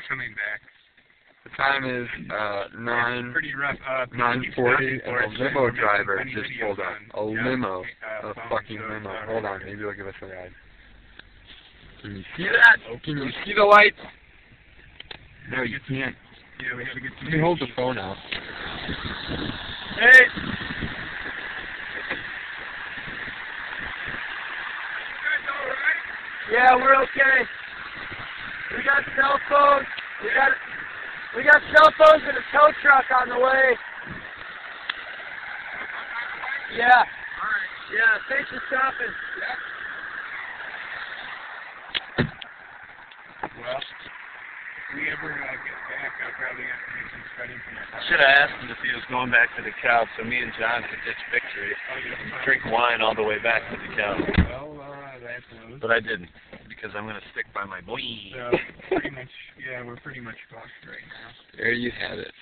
we're coming back. The time is 9:40, pretty rough. and a limo driver just pulled up. A limo, a fucking limo. Hold on, maybe they'll give us a ride. Can you see that? Can you see the lights? No, you can't. Yeah, we have a good. Let me hold the phone out. Hey. Yeah, we're okay. We got cell phones. We got cell phones and a tow truck on the way. Yeah. All right. Yeah, thanks for stopping. Well, if we ever get back, I'll probably have to do some studying for my I should have asked him if he was going back to the couch so me and John could ditch Victory and drink wine all the way back to the couch. Well, that's low. But I didn't, because I'm going to stick by my boy. So, pretty much, yeah, we're pretty much fucked right now. There you have it.